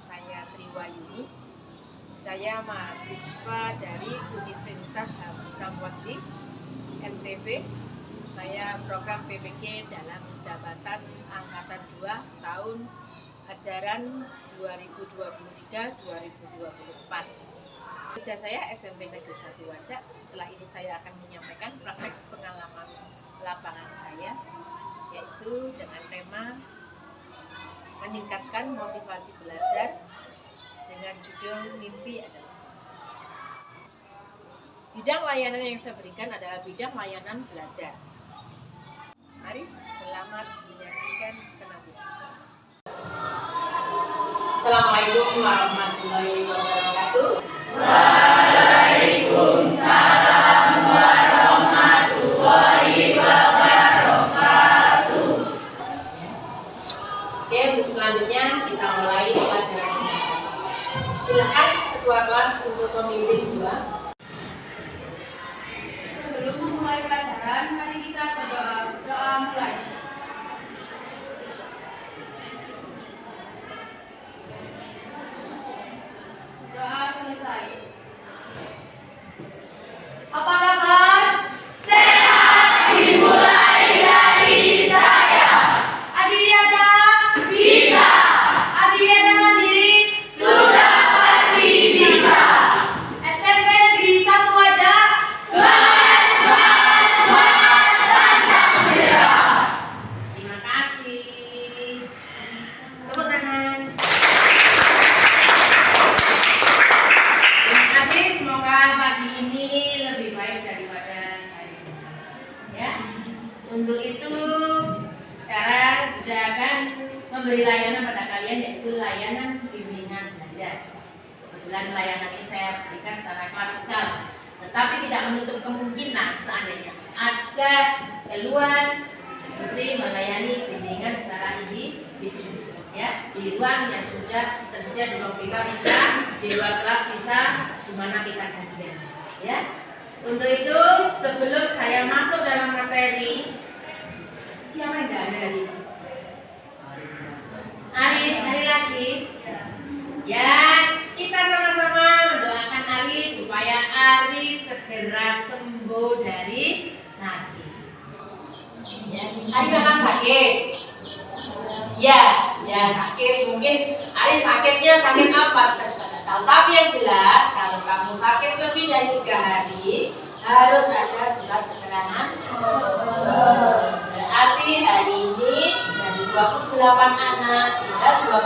saya Triwayuni. Saya mahasiswa dari Universitas Hamzah-Muwadzin NTB. Saya program PPG dalam jabatan Angkatan 2 tahun ajaran 2023-2024. Kerja saya SMP Negeri 1 Wajak. Setelah ini saya akan menyampaikan praktek pengalaman lapangan saya, yaitu dengan tema meningkatkan motivasi belajar dengan judul Mimpi Adalah Kunci. Bidang layanan yang saya berikan adalah bidang layanan belajar. Mari selamat menyaksikan penampilan. Assalamualaikum warahmatullahi wabarakatuh. Waalaikumsalam warahmatullahi wabarakatuh. Oke, untuk selanjutnya kita mulai pelajaran. Silakan ketua kelas untuk memimpin dua. Sebelum memulai pelajaran, mari kita berdoa. Doa mulai. Doa selesai. Apa kabar? Sehat. Dimulai dari saya. Adiwiyata bisa. Adiwiyata mandiri sudah pasti bisa. SMP Negeri 1 Wajak semangat, semangat, semangat, pantang menyerah. Terima kasih. Tepuk tangan. Terima kasih. Semoga pagi ini lebih baik daripada hari ini. Ya. Untuk itu sekarang kita akan memberi layanan pada kalian, yaitu layanan bimbingan belajar. Kebetulan layanan ini saya berikan secara klasikal, tetapi tidak menutup kemungkinan seandainya ada keluhan Putri melayani bimbingan secara individu, ya, di ruang yang sudah tersedia di ruang BK bisa, di luar kelas bisa, di mana kita saja, ya. Untuk itu sebelum saya masuk dalam materi, siapa yang nggak ada hari ini? Hari lagi, ya, kita sama-sama mendoakan Ari supaya Ari segera sembuh dari sakit. Ya, Ari memang sakit. Ya sakit. Mungkin Ari sakitnya sakit apa kita juga tidak tahu. Tapi yang jelas kalau kamu sakit lebih dari 3 hari harus ada surat keterangan. Berarti hari ini dari 28 anak tinggal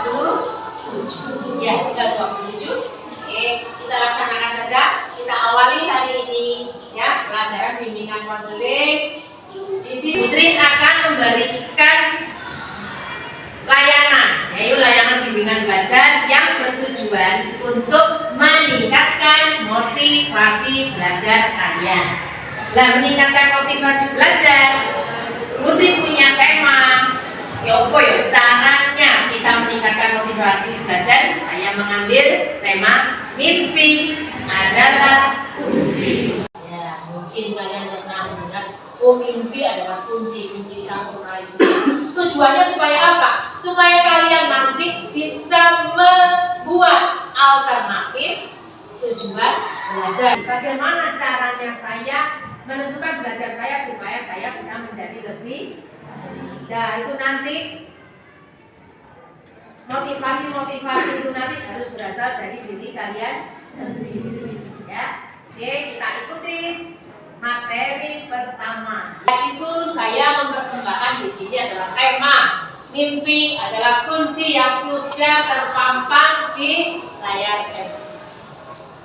27. Ya, tinggal 27. Oke, kita laksanakan saja. Kita awali hari ini ya pelajaran bimbingan konseling. Di sini Putri akan memberikan layanan, yaitu layanan bimbingan belajar yang bertujuan untuk meningkatkan motivasi belajar kalian. Nah, meningkatkan motivasi belajar, Putri punya tema. Ya apa ya caranya kita meningkatkan motivasi belajar? Saya mengambil tema mimpi adalah kunci. Ya, mungkin kalian pernah mendengar, oh mimpi adalah kunci kamu meraih sukses. Tujuannya supaya apa? Supaya kalian nanti bisa membuat alternatif tujuan belajar. Bagaimana caranya saya menentukan belajar saya supaya saya bisa menjadi lebih. Nah, itu nanti motivasi itu nanti harus berasal dari diri kalian sendiri. Ya, oke, kita ikuti materi pertama. Yaitu saya mempersembahkan di sini adalah tema mimpi adalah kunci yang sudah terpampang di layar LCD.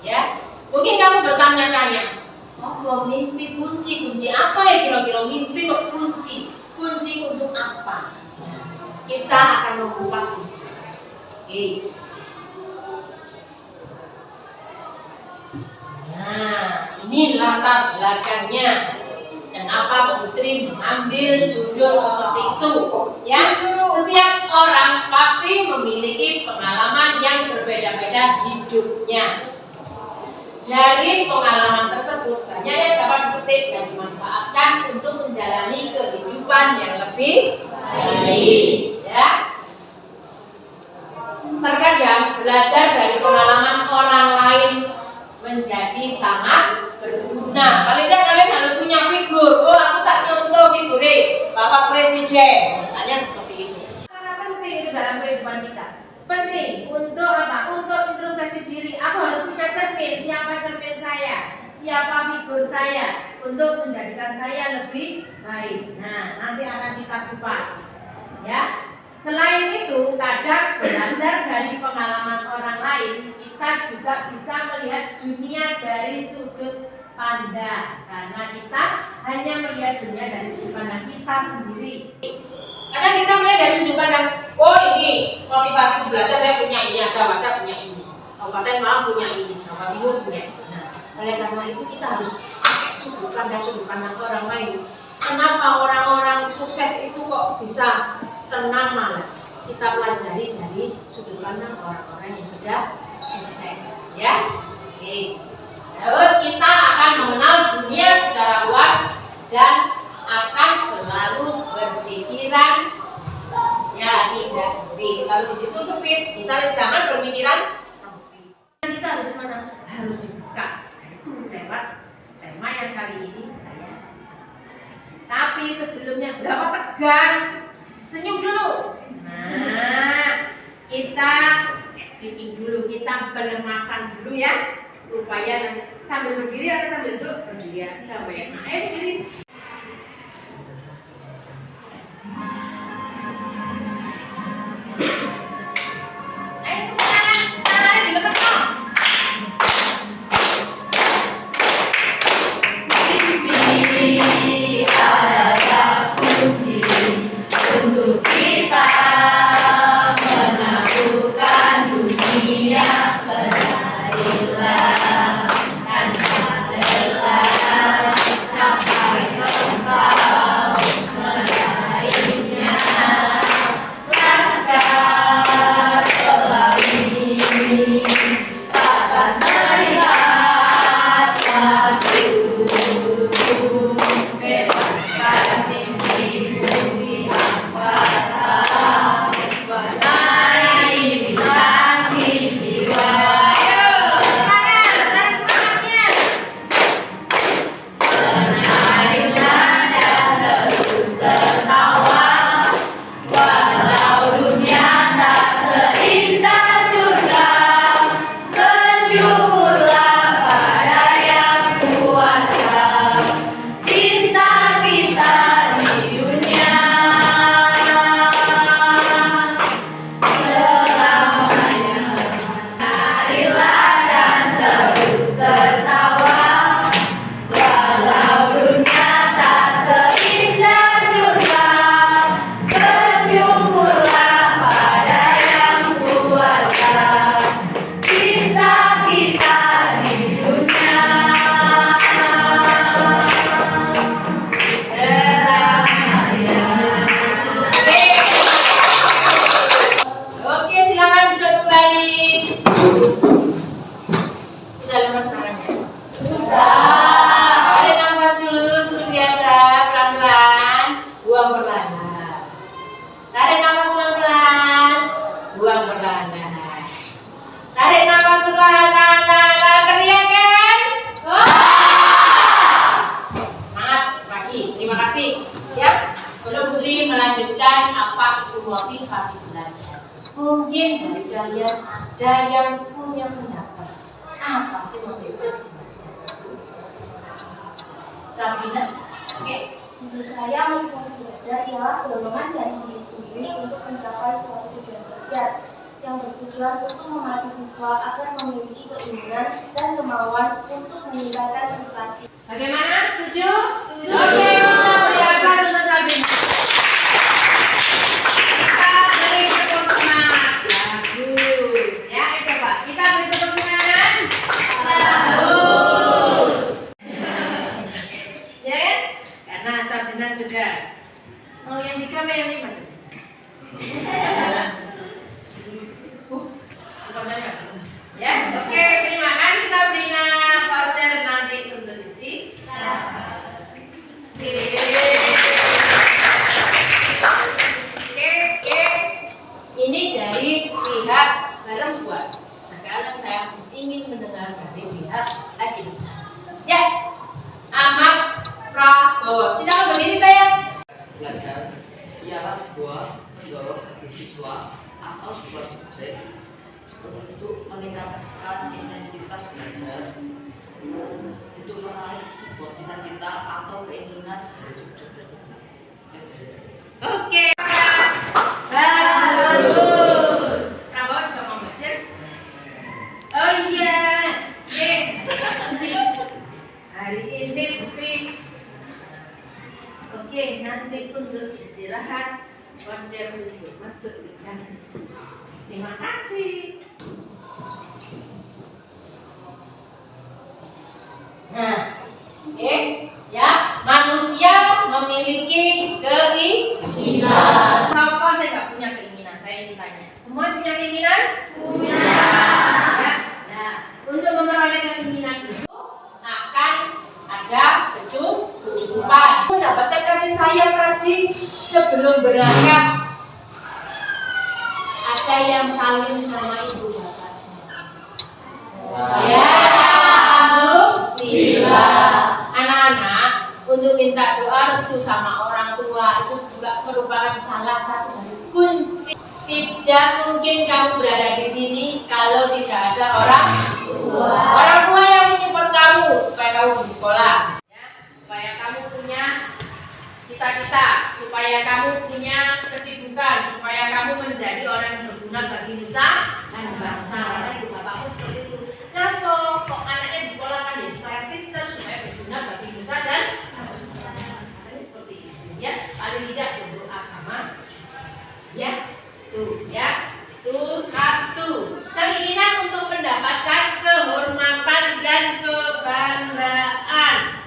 Ya, mungkin kamu bertanya-tanya, oh mimpi kunci apa ya kira-kira mimpi kok kunci? Kunci untuk apa? Kita akan mengupas di sini. Oke. Nah, ini latar belakangnya. Kenapa Putri mengambil judul seperti itu? Ya, setiap orang pasti memiliki pengalaman yang berbeda-beda hidupnya. Dari pengalaman tersebut banyak yang dapat dipetik dan dimanfaatkan untuk menjalani kehidupan yang lebih baik. Ya, terkadang belajar dari pengalaman orang lain menjadi sangat berguna. Paling tidak kalian harus punya figur. Oh, aku tak nyontoh figure Bapak Presiden, misalnya seperti itu. Karena penting itu dalam kehidupan kita. Penting untuk apa? Untuk introspeksi diri. Aku harus punya cermin. Siapa cermin saya? Siapa figur saya? Untuk menjadikan saya lebih baik. Nah, nanti akan kita kupas. Ya. Selain itu, kadang belajar dari pengalaman orang lain, kita juga bisa melihat dunia dari sudut pandang. Karena kita hanya melihat dunia dari sudut pandang kita sendiri. Kadang kita melihat dari sudut pandang, oh ini motivasi belajar saya punya ini, Jawa Barat punya ini, Kabupaten Malang punya ini, Jawa Timur punya ini. Nah, oleh karena itu kita harus pakai sudut pandang orang lain. Kenapa orang-orang sukses itu kok bisa ternama lah? Kita pelajari dari sudut pandang orang-orang yang sudah sukses, ya. Oke. Terus kita akan mengenal dunia secara luas dan akan selalu berpikiran ya tidak sempit. Kalau di situ sempit, misalnya jangan berpikiran sempit. Kita harus mana? Harus dibuka. Itu lewat tema yang kali ini saya. Tapi sebelumnya berapa tegang? Senyum dulu. Nah, kita speaking dulu, kita pelemasan dulu ya, supaya sambil berdiri atau sambil duduk berdiri aja, ya. Nah, berdiri. Dilepas dong. Ada satu kunci untuk kita menaklukkan dunia. Berlarilah tanpa lelah sampai engkau meraihnya. Laskar pelangi takkan melihat waktu. Bebaskan mimpimu di angkasa, warnai bintang di jiwa. Ayo, semangat, semangatnya. Menarilah dan terus tertawa, walau dunia tak seindah surga. Bersyukurlah pada yang kuasa, cinta kita di dunia selamanya. Marilah dan terus tertawa, walau dunia tak seindah surga. Bersyukurlah pada yang kuasa, cinta kita di dunia selamanya. Oke, silakan duduk kembali. Sudah lemas tangannya? Sudah. Tarik nafas dulu seperti biasa, pelan-pelan. Buang perlahan. Tarik nafas pelan-pelan. Buang perlahan. Tarik nafas perlahan-lahan. Teriakan. Semangat lagi. Terima kasih. Ya. Sebelum Putri melanjutkan apa itu motivasi belajar, mungkin dari kalian ada yang punya pendapat. Apa sih motivasi belajar? Sabrina, oke. Menurut saya, motivasi belajar ialah dorongan dari diri sendiri untuk mencapai suatu tujuan belajar yang bertujuan untuk melatih siswa agar memiliki keinginan dan kemauan untuk meningkatkan prestasi. Bagaimana? Setuju? Setuju. Oke, kita beri aplaus untuk Sabrina. Kita beri tepuk semangat. Bagus. Ya, coba kita beri tepuk semangat. Bagus. Ya kan? Karena Sabrina sudah. Oh, yang 3 yang 5. Ya, oke, terima kasih Sabrina. Voucher nanti untuk istirahat. Oke. Ini dari pihak perempuan. ingin mendengar dari pihak laki. Ya, Ahmad Prabowo. Silakan berdiri sayang. Belajar ialah sebuah mendorong bagi siswa atau sebuah subjek untuk meningkatkan intensitas belajar, untuk meraih sebuah cita-cita atau keinginan dari subjek tersebut. Oke. Bagus. Prabowo juga mau baca? Oh iya. Hari ini Putri. Oke, nanti untuk istirahat, wajar untuk masuk ke dalam. Terima kasih. Nah, oke, ya, manusia memiliki keinginan. Siapa saya nggak punya keinginan? Saya ingin tanya. Semua punya keinginan? Punya. Ya, nah, untuk memperoleh keinginan itu akan ada kecukupan. Mendapatkan kasih sayang tadi sebelum berangkat. Ada yang saling sama ibu bapaknya. Ya, alhamdulillah. Anak-anak, untuk minta doa restu sama orang tua itu juga merupakan salah satu dari kunci. Tidak mungkin kamu berada di sini kalau tidak ada orang tua. Orang tua yang menyupport kamu supaya kamu di sekolah, ya, supaya kamu punya cita-cita, supaya kamu punya kesibukan, supaya kamu menjadi orang yang berguna bagi nusa dan bangsa. Karena ibu bapakmu seperti itu. Kenapa kok anaknya di sekolah kan ya supaya pintar, supaya berguna bagi nusa dan bangsa. Ini seperti itu, ya. Paling tidak untuk agama, ya. Tuh, ya. Tuh, satu. Keinginan untuk mendapatkan kehormatan dan kebanggaan.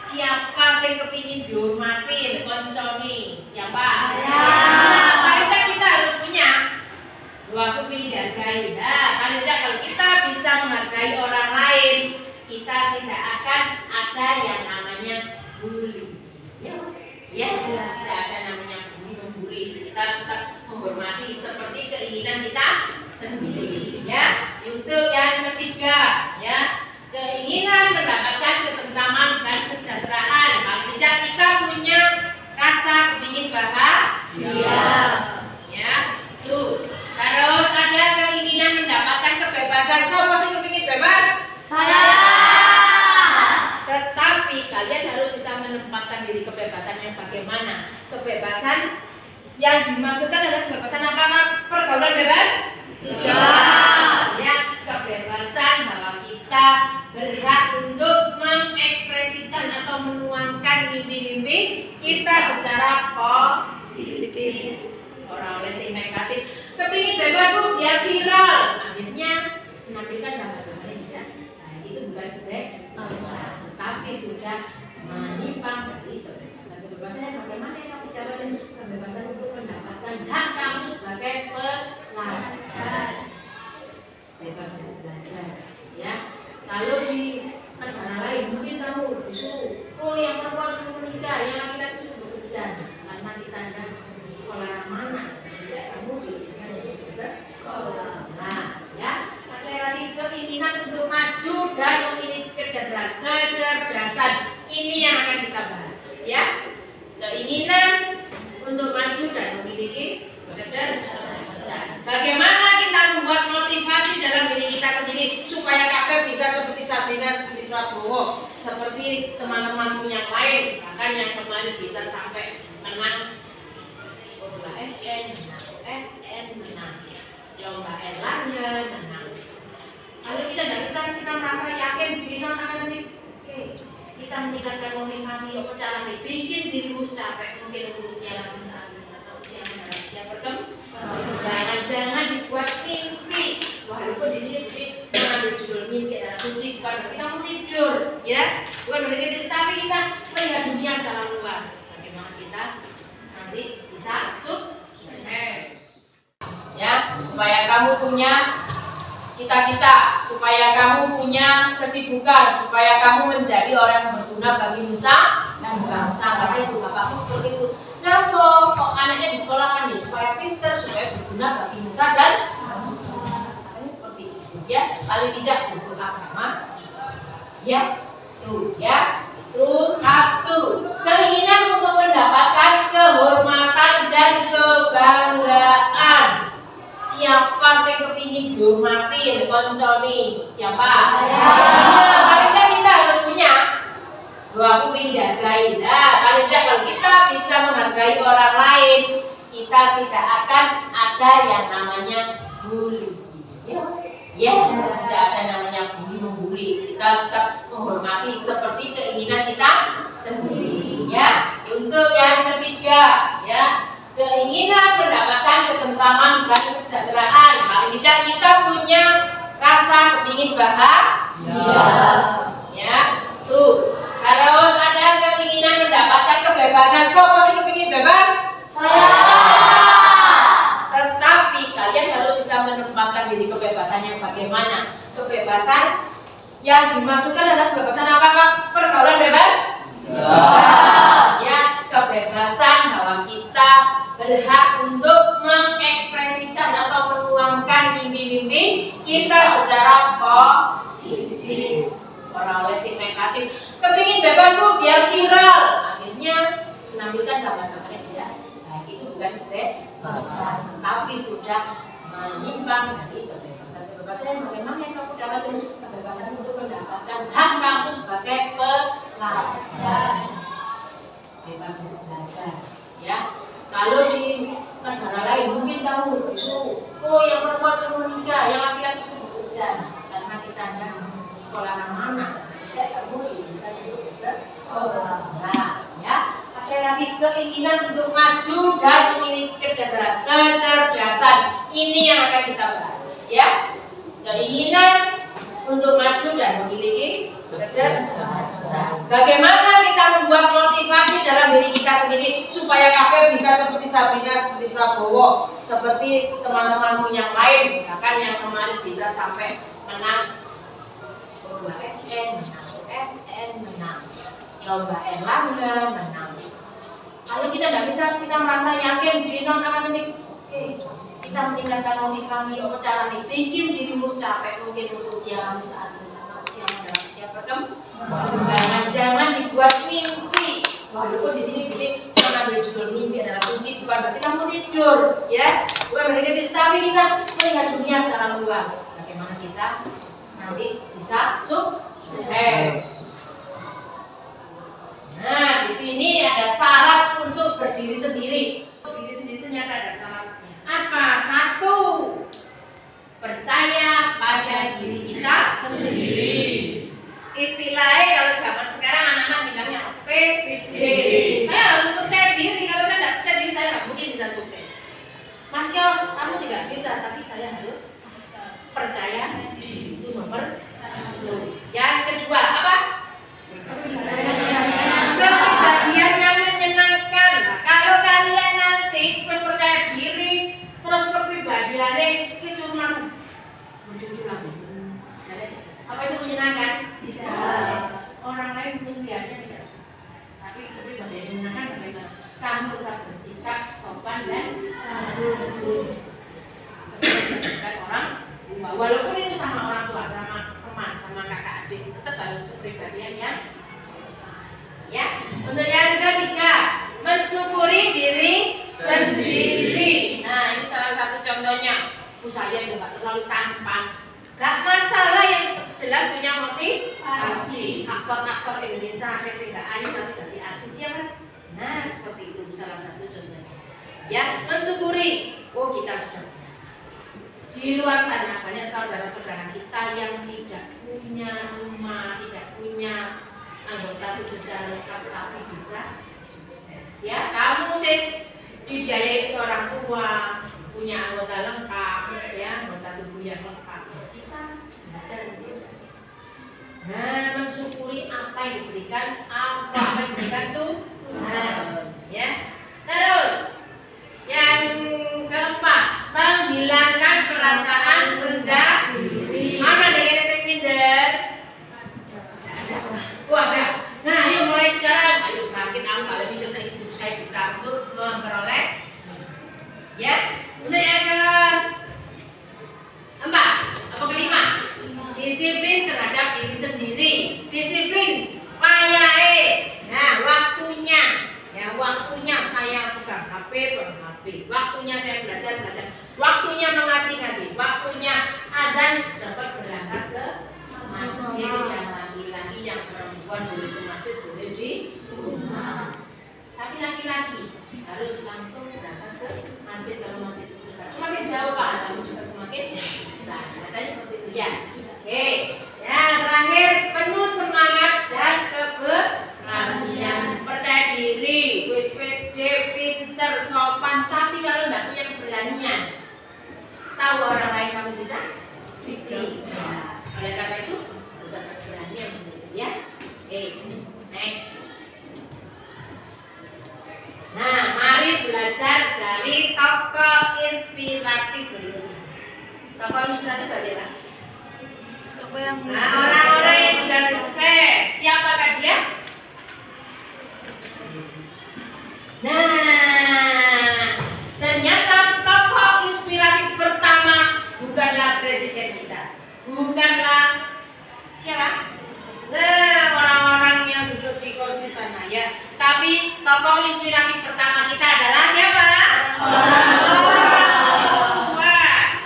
Siapa yang kepingin dihormati, konconi? Siapa? Nah, paling tidak kita harus punya. Aku ingin dihargai. Nah, paling tidak kalau kita bisa menghargai orang lain, kita tidak akan ada yang namanya bully. Ya, tidak ada namanya bully. Kita tetap menghormati seperti keinginan kita sendiri. Ya, untuk yang ketiga, ya, keinginan mendapatkan ketentraman dan kesejahteraan. Kalau tidak kita punya rasa ingin bahagia. Ya, tuh. Terus ada keinginan mendapatkan kebebasan. Siapa sih kepingin bebas? Saya. Tetapi kalian harus bisa menempatkan diri kebebasan yang bagaimana? Kebebasan yang dimaksudkan adalah kebebasan apakah pergaulan bebas? Tidak. Ya, kebebasan bahwa kita berhak untuk mengekspresikan atau menuangkan mimpi-mimpi kita secara positif. Orang oleh sing negatif, kepingin bebas tuh biar viral, akhirnya menampilkan gambar-gambar tidak. Nah, itu bukan kebebasan, tetapi sudah menyimpang dari kebebasan. Kebebasan yang bagaimana yang kamu dapatkan? Kebebasan untuk mendapatkan hak kamu sebagai pelajar. Bebas untuk belajar, ya. Kalau di negara lain mungkin kamu disuruh, oh yang perempuan suruh menikah, yang laki-laki suruh bekerja, karena kita sekolah mana? Tidak, kamu diizinkan untuk bersekolah, ya. Lagi keinginan untuk maju dan memiliki kecerdasan. Ini yang akan kita bahas, ya. Keinginan untuk maju dan memiliki kecerdasan. Bagaimana kita membuat motivasi dalam diri kita sendiri supaya KP bisa seperti Sabrina, seperti Prabowo, seperti teman-temanmu yang lain, bahkan yang kemarin bisa sampai menang lomba SN, menang lomba Erlangga, menang. Kalau kita tidak bisa, kita merasa yakin diri non-akademik, oke, kita meningkatkan motivasi. Apa caranya? Bikin dirimu capek, mungkin usia lagi saat ini atau usia mendalam, usia perkembangan. Jangan dibuat mimpi. Walaupun di sini mengambil judul mimpi adalah kunci, bukan berarti kamu tidur, ya, bukan berarti tidur, tapi kita melihat dunia secara luas. Bagaimana kita nanti bisa sukses, ya, supaya kamu punya cita-cita, supaya kamu punya kesibukan, supaya kamu menjadi orang yang berguna bagi nusa dan bangsa. Karena ibu bapakmu seperti itu. Kenapa kok anaknya di sekolah kan ya supaya pintar, supaya berguna bagi nusa dan bangsa. Ini seperti itu, ya. Paling tidak agama. Ya, tuh ya. Itu satu, keinginan untuk mendapatkan kehormatan dan kebanggaan. Siapa sih kepingin dihormati, konconi? Siapa? Paling tidak kita harus punya. Aku ingin dihargai. Nah, paling tidak kalau kita bisa menghargai orang lain, kita tidak akan ada yang namanya bully. Ya, tidak ada namanya bully. Kita tetap menghormati seperti keinginan kita sendiri. Ya, untuk yang ketiga, ya, keinginan mendapatkan ketentraman dan kesejahteraan. Paling tidak kita punya rasa kepingin bahagia. Ya, tuh. Terus ada keinginan mendapatkan kebebasan. Siapa sih kepingin bebas? Tetapi kalian harus bisa menempatkan diri kebebasan yang bagaimana? Kebebasan yang dimaksudkan adalah kebebasan apakah? Pergaulan bebas? Ya, kebebasan bahwa kita berhak untuk mengekspresikan atau menuangkan mimpi-mimpi kita secara positif. Orang oleh si negatif kepingin bebas tuh biar viral, akhirnya menampilkan gambar-gambar yang tidak baik. Itu bukan kebebasan, tapi sudah menyimpang dari kebebasan. Kebebasan yang bagaimana yang kamu dapatkan? Kebebasan untuk mendapatkan hak kamu sebagai pelajar, bebas untuk belajar. Ya, kalau di negara lain mungkin kamu disuruh, oh yang perempuan suruh menikah, yang laki-laki suruh bekerja, karena kita ada sekolah mana tidak kamu diizinkan untuk bersekolah. Ya, ada lagi keinginan untuk maju dan memiliki kecerdasan. Ini yang akan kita bahas. Ya, keinginan untuk maju dan memiliki kecerdasan. Bagaimana kita membuat motivasi dalam diri kita sendiri supaya kakek bisa seperti Sabrina, seperti Prabowo, seperti teman-temanmu yang lain, bahkan yang kemarin bisa sampai menang lomba SN, menang SN, menang lomba Erlangga, menang. Kalau kita tidak bisa, kita merasa yakin di non akademik, kita meningkatkan motivasi. Apa cara nih? Bikin dirimu capek mungkin untuk usia saat ini, karena usia adalah usia perkembangan. Jangan dibuat mimpi. Walaupun di sini mengambil judul mimpi adalah kunci, bukan berarti kamu tidur, ya, bukan berarti tidur, tapi kita melihat dunia secara luas. Bagaimana kita nanti bisa sukses. Nah, di sini ada syarat untuk berdiri sendiri. Berdiri sendiri itu ternyata ada syaratnya. Apa? Satu, percaya pada diri kita sendiri. Istilahnya kalau zaman sekarang anak-anak bilangnya PDD. Saya harus percaya diri. Kalau saya tidak percaya diri, saya nggak mungkin bisa sukses. Mas Yon, kamu tidak bisa, tapi saya harus percaya diri. Itu nomor satu. Yang kedua apa? Kepribadian yang menyenangkan. Nah, kalau kalian nanti terus percaya diri, terus kepribadiannya itu suruh muncul lagi. Apa itu menyenangkan? Tidak. Orang lain mungkin lihatnya tidak suka, tapi kepribadian yang menyenangkan bagaimana? Kamu tetap bersikap sopan dan santun. Seperti orang tua, walaupun itu sama orang tua, sama teman, sama kakak adik, tetap harus kepribadian yang ya. Untuk yang ketiga, mensyukuri diri sendiri. Nah, ini salah satu contohnya. Saya juga terlalu tampan, gak masalah, yang jelas punya motivasi. Aktor-aktor Indonesia sih gak ayu tapi jadi artis, ya kan? Nah, seperti itu salah satu contohnya. Ya, mensyukuri. Oh, kita sudah di luar sana banyak saudara-saudara kita yang tidak punya rumah, tidak punya anggota tubuh lengkap tapi bisa sukses. Ya, kamu sih dibiayai orang tua, punya anggota lengkap, ya, anggota tubuh yang lengkap. Kita belajar gitu. Nah, mensyukuri apa yang diberikan, apa yang diberikan Tuhan. Ya. Terus yang keempat, menghilangkan perasaan rendah diri. Mana dengan yang minder? Ada. Nah, ayo mulai sekarang. Ayo bangkit, kalau minder saya bisa untuk memperoleh. Ya. Untuk yang keempat, apa kelima? Disiplin disiplin, wayahe. Nah, waktunya, ya waktunya saya pegang HP, waktunya saya belajar, waktunya mengaji, waktunya azan dapat berangkat ke masjid. Yang laki-laki, yang perempuan boleh ke masjid, boleh di rumah. Tapi laki-laki harus langsung berangkat ke masjid kalau masjid itu dekat. Semakin jauh pahalanya juga semakin besar. Katanya seperti itu ya. Oke. Ya, terakhir penuh semangat dan keberanian, percaya diri, wis pede, pinter, sopan. Tapi kalau nggak punya keberanian, tahu orang lain kamu bisa? Tidak. Oleh karena itu harus ada keberanian, ya. Oke, next. Nah, mari belajar dari tokoh inspiratif berikut. Tokoh inspiratif bagaimana? Nah, orang-orang yang sudah sukses, siapakah dia? Nah, ternyata tokoh inspiratif pertama bukanlah presiden kita, bukanlah siapa? Nah, orang-orang yang duduk di kursi sana ya. Tapi tokoh inspiratif pertama kita adalah siapa?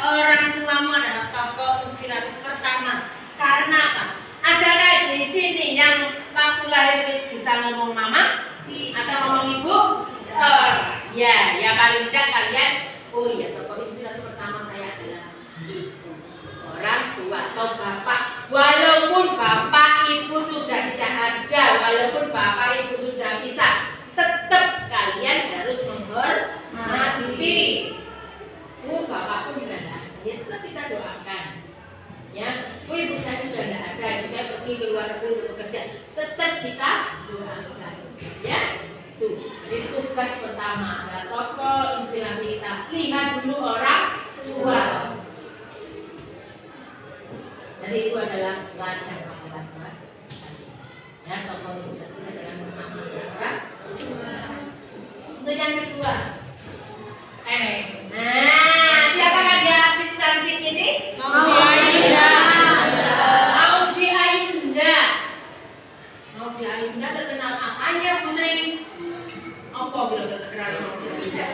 Orang tuamu adalah tokoh inspiratif pertama. Karena apa? Adakah di sini yang waktu lahir bisa ngomong mama atau ngomong ibu? Ya paling tidak kalian. Oh iya, tokoh inspiratif pertama saya adalah ibu, orang tua atau bapak. Walaupun bapak ibu sudah tidak ada, walaupun bapak ibu sudah bisa, tetap kalian harus menghormati. Bapak pun sudah tidak ada, ya tetap kita doakan. Ya, ibu saya sudah tidak ada, ibu saya pergi ke luar negeri untuk bekerja, tetap kita doakan. Ya, tuh. Jadi tugas pertama adalah tokoh inspirasi kita. Lihat dulu orang tua. Jadi itu adalah ladang pahala buat ya, contoh itu adalah pertama orang tua. Untuk yang kedua, nah siapakah dia artis cantik ini? Maudy Ayunda. Maudy Ayunda. Maudy Ayunda terkenal apanya, Putri? Apa kira-kira terkenal Maudy Ayunda?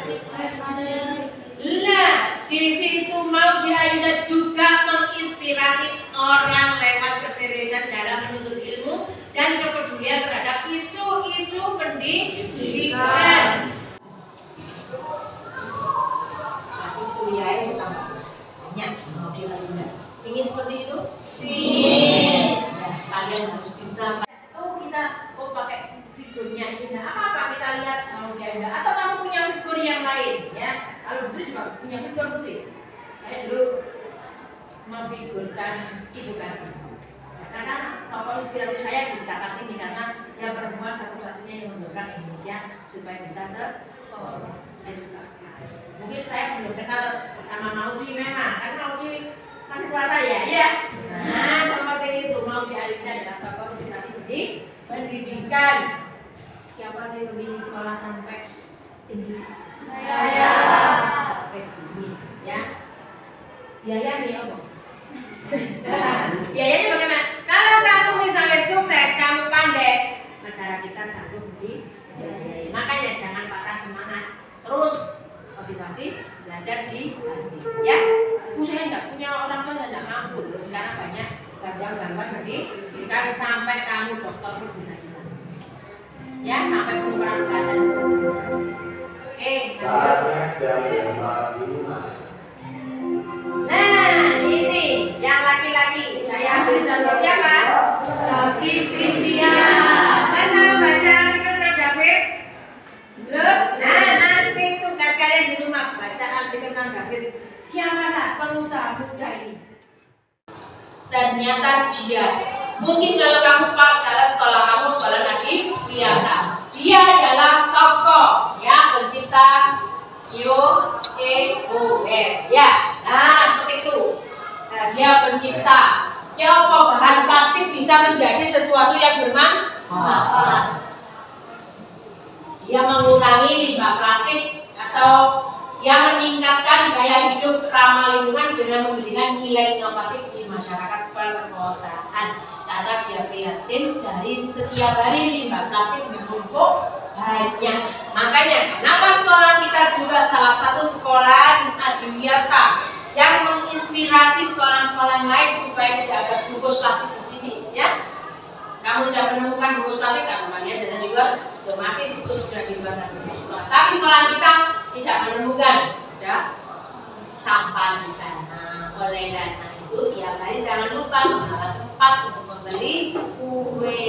Lah, di situ Maudy Ayunda juga menginspirasi orang lewat keseriusan dalam menuntut ilmu dan kepedulian terhadap isu-isu pendidikan. Aku kuliah sama banyak Maudy Ayunda. Ingin seperti itu? Ingin. Ya, kalian harus bisa. Kita pakai figurnya ini. Nah, apa kita lihat Maudy Ayunda? Atau kamu punya figur yang lain? Ya, kalau Putri juga punya figur Putri. Saya dulu memfigurkan ibu kami. Karena tokoh inspiratif saya didapat ini karena saya perempuan satu-satunya yang mendorong Indonesia supaya bisa sekolah. Saya suka sekali. Mungkin saya belum kenal sama Maudy memang, karena Maudy masih tua saya, ya. Nah, seperti itu Maudy Ayunda adalah tokoh inspiratif di pendidikan. Siapa sih yang ingin sekolah sampai tinggi? Saya. Sampai tinggi, ya. Biaya nih apa? Biayanya bagaimana? Kalau kamu misalnya sukses, kamu pandai, negara kita sanggup membiayai. Makanya jangan patah semangat, terus motivasi belajar di hati. Ya, saya tidak punya orang tua yang tidak mampu. Loh, sekarang banyak bantuan pendidikan sampai kamu dokter pun bisa juga. Ya, sampai pengurangan pelajaran pun bisa. Saatnya jam 5 di rumah. Nah, ini yang laki-laki. Saya ambil contoh siapa? David Christian. Mana baca artikel tentang David? Belum? Nah, nanti tugas kalian di rumah baca artikel tentang David. Siapa sih pengusaha muda ini? Ternyata dia. Mungkin kalau kamu pas kalau sekolah kamu sekolah Nadi Piata. Dia adalah tokoh ya pencipta GOEOF ya. Nah, seperti itu. Nah, dia pencipta. Ya apa bahan plastik bisa menjadi sesuatu yang bermanfaat. Dia mengurangi limbah plastik atau yang meningkatkan gaya hidup ramah lingkungan dengan memberikan nilai inovatif di masyarakat perkotaan. karena dia prihatin dari setiap hari limbah plastik menumpuk banyak. Makanya kenapa sekolah kita juga salah satu sekolah adiwiyata yang menginspirasi sekolah-sekolah lain supaya tidak ada bungkus plastik ke sini, ya. Kamu tidak menemukan bungkus plastik, kamu kalian jajan di luar, otomatis itu sudah dibuat di sekolah. Tapi sekolah kita tidak menemukan, ya, sampah di sana. Oleh karena itu, tiap hari jangan lupa membawa tempat untuk membeli kue,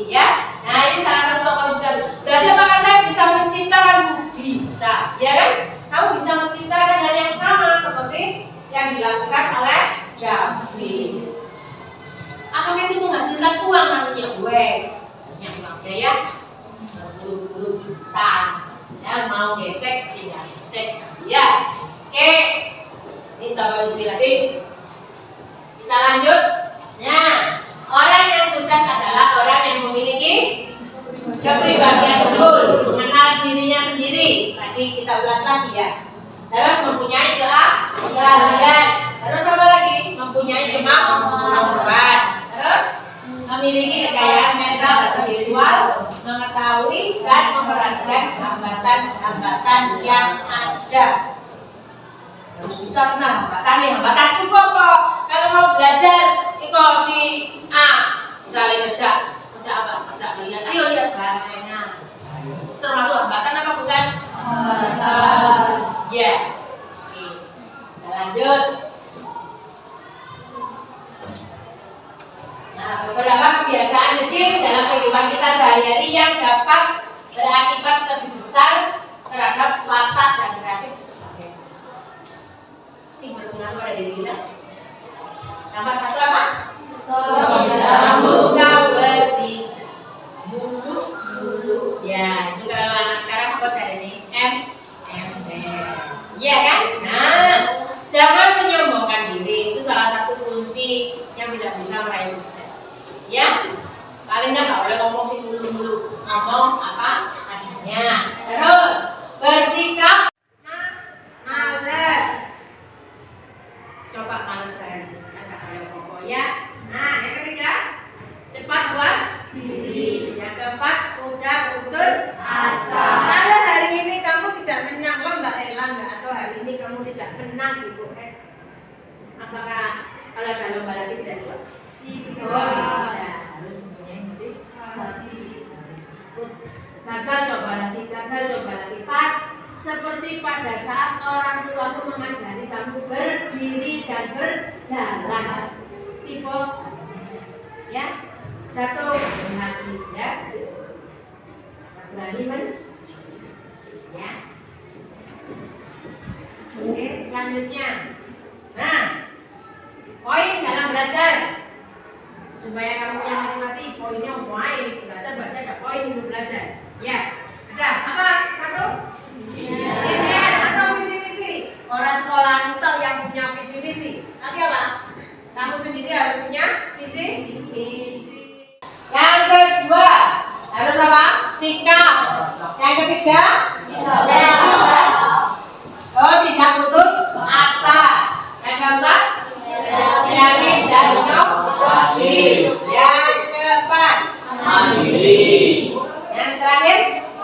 ya. Nah, ini salah satu tokoh sudah. Berarti apakah saya bisa menciptakan? Bisa, ya kan? Kamu bisa menciptakan hal yang sama seperti yang dilakukan oleh David. Apakah itu menghasilkan uang nantinya? Wes, banyak uangnya ya, berpuluh-puluh juta. Ya, mau gesek tinggal cek ya. Oke, ini tokoh inspiratif. Kita lanjut. Nah, orang yang sukses adalah orang yang memiliki kepribadian unggul, mengenal dirinya sendiri. Tadi kita ulas lagi ya. Terus mempunyai keahlian. Terus apa lagi? Mempunyai kemampuan. Terus memiliki kekayaan mental dan spiritual, mengetahui dan memperhatikan hambatan-hambatan yang ada. Harus bisa kenal hambatan nih. Hambatan itu apa? Kalau mau belajar, itu si A misalnya ngejak apa? Ngejak melihat, ayo lihat barangnya. Termasuk hambatan apa bukan? Ya. Oke. Kita lanjut. Nah, beberapa kebiasaan kecil dalam kehidupan kita sehari-hari yang dapat berakibat lebih besar terhadap watak dan kreatif sebagainya. Sing berpengaruh pada diri kita. Tambah satu apa? Suka berbicara. Mulu. Ya, itu kalau anak sekarang apa cari ini? Iya kan? Nah, jangan menyombongkan diri. Itu salah satu kunci yang tidak bisa meraih sukses. Ya, paling nggak boleh ngomong sih dulu. Ngomong apa adanya. Terus bersikap males. Coba males kan? Kata oleh pokok ya. Nah, yang ketiga, cepat puas diri. Yang keempat, mudah putus asa. Kalau hari ini kamu tidak menang lomba Erlangga atau hari ini kamu tidak menang di UTS, apakah kalau ada lomba lagi tidak ikut? Tidak. Harus mempunyai motivasi. Ikut. Gagal coba lagi. Seperti pada saat orang tuamu mengajari kamu berdiri dan berjalan. Tipe, ya, jatuh lagi, ya. Berani men? Ya. Oke, selanjutnya. Nah, poin dalam belajar supaya kamu punya motivasi. Poinnya mulai belajar berarti ada poin untuk belajar. Ya, ada apa? Satu. Impian atau visi-misi. Orang sekolah itu yang punya visi-misi. Tapi apa? Kamu sendiri harus punya visi-misi. Yang kedua harus apa? Sikap. Yang ketiga, tidak putus asa. Yang keempat, yakin dan inovatif. Yang keempat, mandiri. Yang terakhir,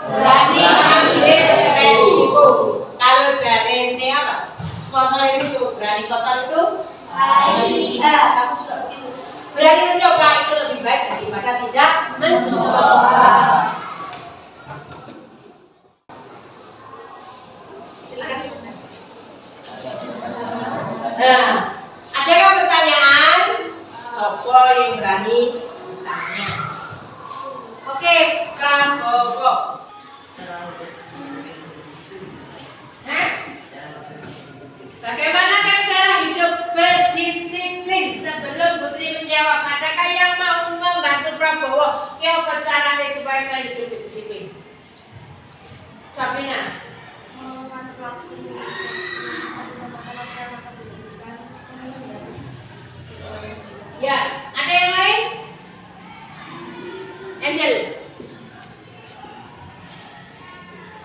berani ambil resiko. Kalau jari ini apa? Sponsor ini berani total itu saya. Kamu juga begitu. Berani mencoba itu lebih baik daripada tidak mencoba. Silakan. Nah, adakah pertanyaan? Sopo yang berani bertanya? Oke, Prabowo. Bagaimana cara hidup berdisiplin? Sebelum Putri menjawab, adakah yang mau membantu Prabowo? Ya, apa caranya supaya saya hidup berdisiplin? Sabrina. Ya, ada yang lain? Angel.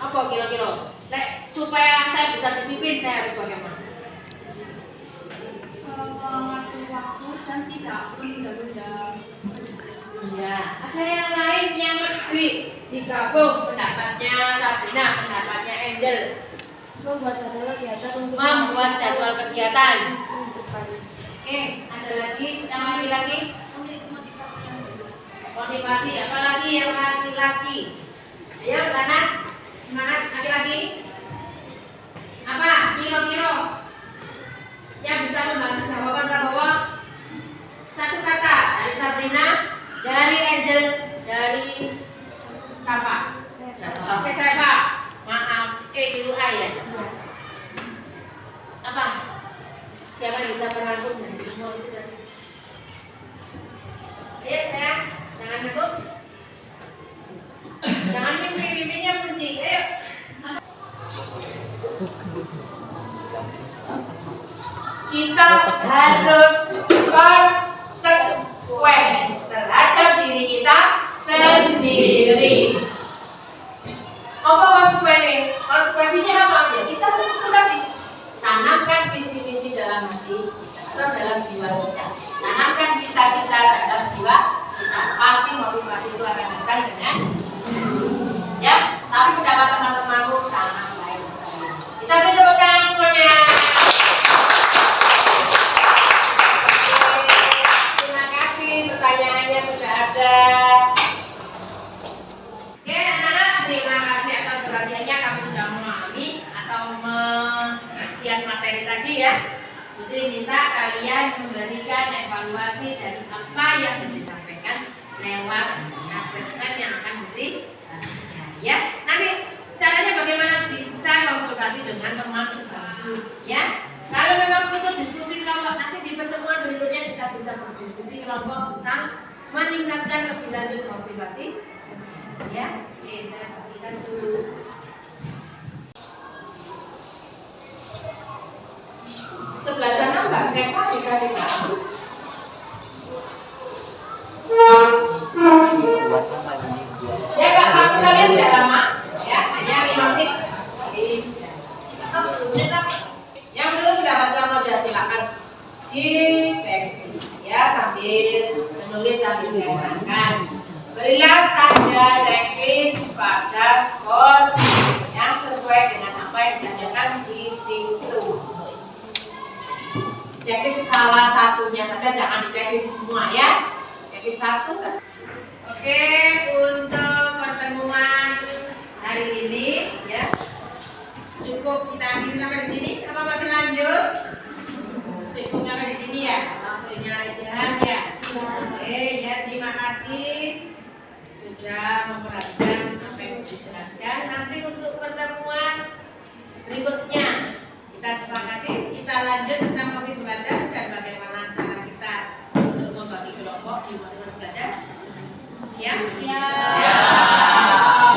Apa kira-kira? Supaya saya bisa disiplin, saya harus bagaimana? Mengatur waktu dan tidak menunda-nunda. Ada yang lain yang lebih digabung pendapatnya Sabrina, pendapatnya Angel. Membuat jadwal kegiatan untuk Membuat jadwal kegiatan. minggu depan. Oke, ada lagi yang laki-laki? Memiliki motivasi yang tinggi. Motivasi, apalagi yang laki-laki? Ayo, kanan, semangat laki-laki. Apa? Kiro-kiro yang bisa membantu jawaban Prabowo? Satu kata dari Sabrina, dari Angel, dari Safa. Oke, Safa. Maaf, dulu A ya. Apa? Siapa yang bisa merangkum dari semua itu tadi? Ayo sayang, jangan ikut. Jangan mimpi, mimpinya kunci. Ayo. Kita harus konsekuen terhadap diri kita sendiri. Apa konsekuensinya? Konsekuensinya apa? Ya kita itu tadi tanamkan visi-visi dalam hati kita atau dalam jiwa kita. Tanamkan cita-cita dalam jiwa kita. Pasti motivasi itu akan datang dengan ya. Tapi pendapat teman-temanmu sangat baik. Kita beri tepuk tangan semuanya. Oke, terima kasih pertanyaannya sudah ada. Oke anak-anak, terima kasih atas perhatiannya. Kami sudah memahami atau melihat materi tadi ya. Putri minta kalian memberikan evaluasi dari apa yang disampaikan lewat asesmen yang akan diberikan ya. Nanti caranya bagaimana? Bisa konsultasi dengan teman sebangku ya. Kalau memang butuh diskusi kelompok, nanti di pertemuan berikutnya kita bisa berdiskusi kelompok tentang meningkatkan lebih lanjut motivasi ya. Oke, saya berikan dulu. Sebelah sana Mbak Sefa bisa dibantu. Ya Kak, waktu kalian tidak lama ya, hanya 5 menit. Atau 10 menit lah. Yang belum mendapatkan wajah silakan dicek ya sambil menulis sambil saya terangkan. Berilah tanda checklist pada skor yang sesuai dengan apa yang ditanyakan di situ. Checklist salah satunya saja, jangan di-checklist semua ya. Checklist satu saja. Oke, untuk pertemuan hari ini ya cukup kita akhiri sampai di sini. Apa masih lanjut? Cukup sampai di sini ya. Waktunya istirahat ya. Oke, ya terima kasih sudah memperhatikan apa yang dijelaskan. Nanti untuk pertemuan berikutnya kita sepakati, kita lanjut tentang motif belajar dan bagaimana cara kita untuk membagi kelompok di motif belajar. Siap? Siap.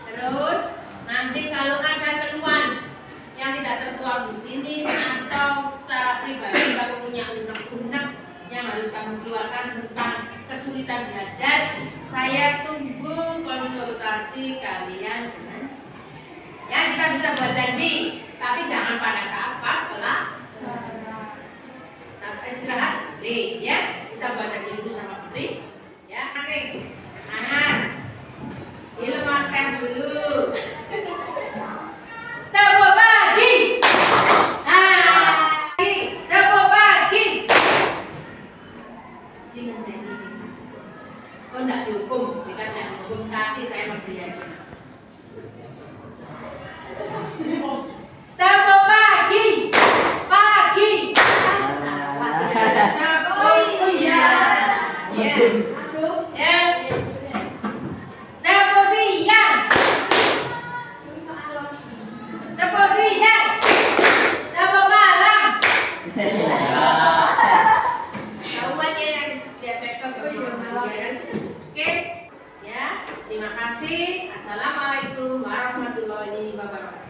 Terus nanti kalau ada keluhan yang tidak tertuang di sini atau secara pribadi kamu punya unek-unek yang harus kamu keluarkan tentang kesulitan belajar, saya tunggu konsultasi kalian dengan ya. Kita bisa buat janji, tapi jangan pada saat pas setelah saat istirahat. Ya, kita buat janji dulu sama Putri. Ya, nanti tangan dilemaskan dulu. Tepuk pagi. Tepuk pagi. Jangan main di sini. Oh, enggak dihukum, bukan enggak dihukum, tapi saya memberi hadiah. Tepuk pagi. Pagi. Salah. Oh iya. Ya. Ya. Tepuk siang. Tepuk siang. Tepuk malam. Tahuannya yang dia cek oke. Ya, terima kasih. Assalamualaikum warahmatullahi wabarakatuh.